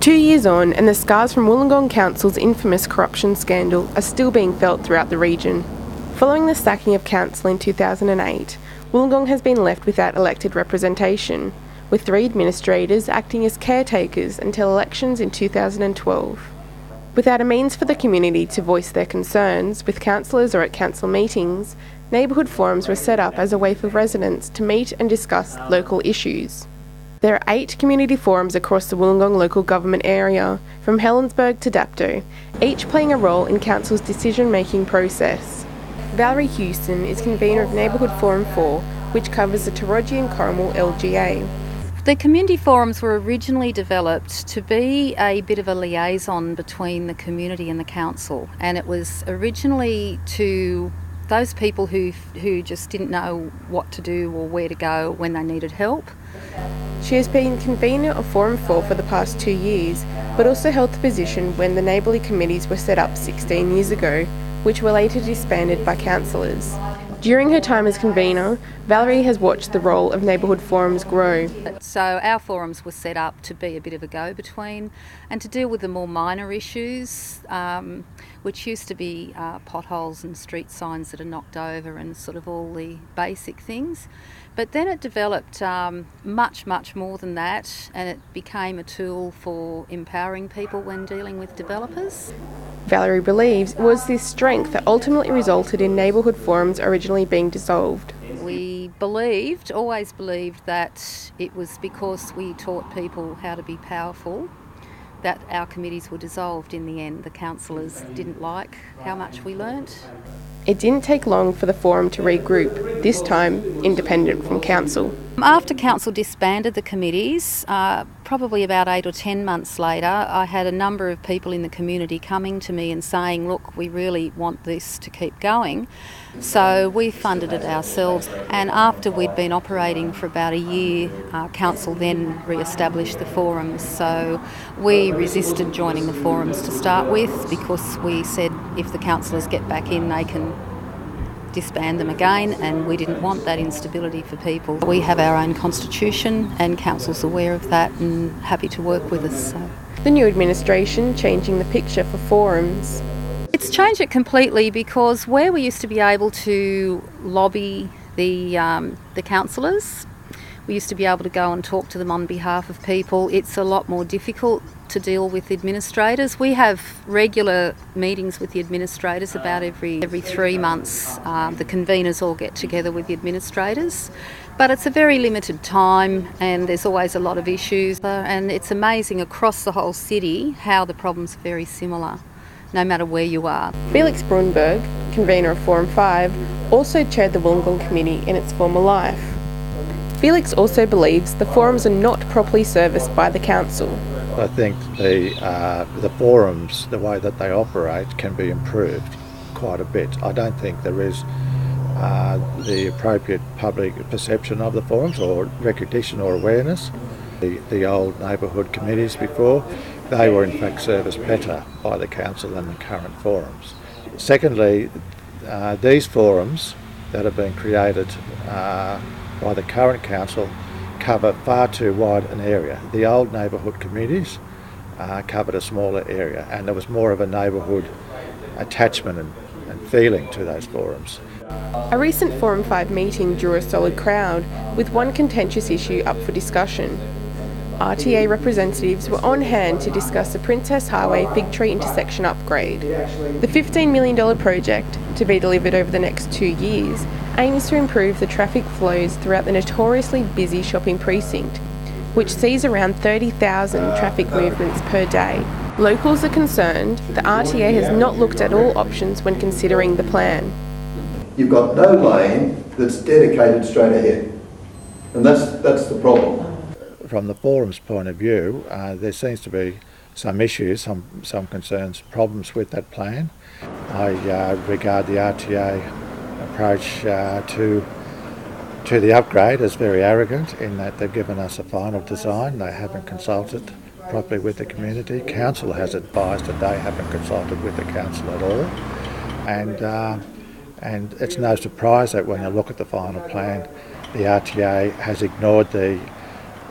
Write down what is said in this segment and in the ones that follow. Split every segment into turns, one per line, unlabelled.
2 years on, and the scars from Wollongong Council's infamous corruption scandal are still being felt throughout the region. Following the sacking of council in 2008, Wollongong has been left without elected representation, with 3 administrators acting as caretakers until elections in 2012. Without a means for the community to voice their concerns with councillors or at council meetings, neighbourhood forums were set up as a way for residents to meet and discuss local issues. There are 8 community forums across the Wollongong local government area, from Helensburgh to Dapto, each playing a role in council's decision-making process. Valerie Houston is convener of Neighbourhood Forum 4, which covers the Taroji and Corrimal LGA.
The community forums were originally developed to be a bit of a liaison between the community and the council, and it was originally to those people who just didn't know what to do or where to go when they needed help.
She has been convener of Forum 4 for the past 2 years, but also held the position when the neighbourly committees were set up 16 years ago, which were later disbanded by councillors. During her time as convener, Valerie has watched the role of neighbourhood forums grow.
So our forums were set up to be a bit of a go-between and to deal with the more minor issues, which used to be potholes and street signs that are knocked over and sort of all the basic things. But then it developed much more than that, and it became a tool for empowering people when dealing with developers.
Valerie believes it was this strength that ultimately resulted in neighbourhood forums originally being dissolved.
We always believed that it was because we taught people how to be powerful that our committees were dissolved in the end. The councillors didn't like how much we learnt.
It didn't take long for the forum to regroup, this time independent from council.
After council disbanded the committees, probably about 8 or 10 months later, I had a number of people in the community coming to me and saying, look, we really want this to keep going. So we funded it ourselves, and after we'd been operating for about a year, council then re-established the forums. So we resisted joining the forums to start with because we said if the councillors get back in, they can disband them again, and we didn't want that instability for people. We have our own constitution and council's aware of that and happy to work with us. So.
The new administration changing the picture for forums.
It's changed it completely because where we used to be able to lobby the councillors, we used to be able to go and talk to them on behalf of people. It's a lot more difficult to deal with administrators. We have regular meetings with the administrators about every 3 months. The conveners all get together with the administrators, but it's a very limited time and there's always a lot of issues, and it's amazing across the whole city how the problems are very similar, no matter where you are.
Felix Brunberg, convener of Forum 5, also chaired the Wollongong Committee in its former life. Felix also believes the forums are not properly serviced by the council.
I think the forums, the way that they operate, can be improved quite a bit. I don't think there is the appropriate public perception of the forums or recognition or awareness. The old neighbourhood committees before, they were in fact serviced better by the council than the current forums. Secondly, these forums that have been created by the current council cover far too wide an area. The old neighbourhood committees covered a smaller area, and there was more of a neighbourhood attachment and feeling to those forums.
A recent Forum 5 meeting drew a solid crowd, with one contentious issue up for discussion. RTA representatives were on hand to discuss the Princes Hwy Figtree intersection upgrade. The $15 million project, to be delivered over the next 2 years, aims to improve the traffic flows throughout the notoriously busy shopping precinct, which sees around 30,000 traffic movements per day. Locals are concerned the RTA has not looked at all options when considering the plan.
You've got no lane that's dedicated straight ahead, and that's the problem.
From the forum's point of view, there seems to be some issues, some concerns, problems with that plan. I regard the RTA approach to the upgrade as very arrogant in that they've given us a final design. They haven't consulted properly with the community. Council has advised that they haven't consulted with the council at all, and it's no surprise that when you look at the final plan, the RTA has ignored the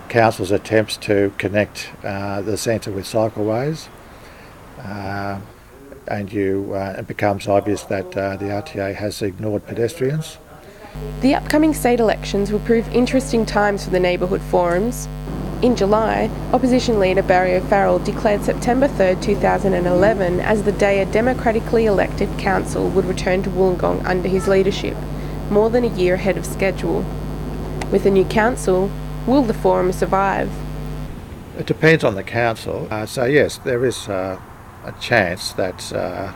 council's attempts to connect the centre with cycleways, and it becomes obvious that the RTA has ignored pedestrians.
The upcoming state elections will prove interesting times for the neighbourhood forums. In July, opposition leader Barry O'Farrell declared September 3, 2011 as the day a democratically elected council would return to Wollongong under his leadership, more than a year ahead of schedule. With a new council, will the forum survive?
It depends on the council. So yes, there is a chance that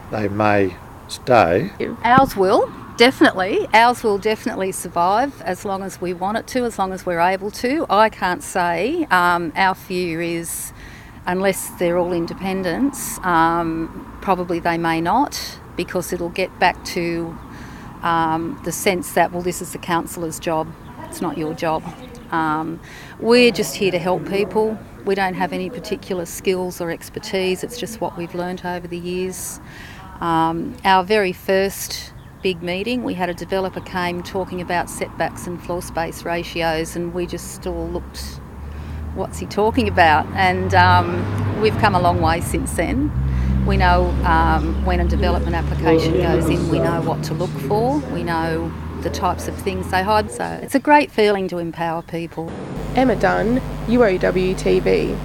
they may stay.
Ours will. Definitely. Ours will definitely survive as long as we want it to, as long as we're able to. I can't say. Our fear is, unless they're all independents, probably they may not, because it'll get back to the sense that, well, this is the councillor's job, it's not your job. We're just here to help people. We don't have any particular skills or expertise, it's just what we've learnt over the years. Our very first big meeting, we had a developer came talking about setbacks and floor space ratios, and we just all looked, what's he talking about? And we've come a long way since then. We know when a development application goes in, we know what to look for, we know the types of things they hide, so it's a great feeling to empower people.
Emma Dunn, UOWTV.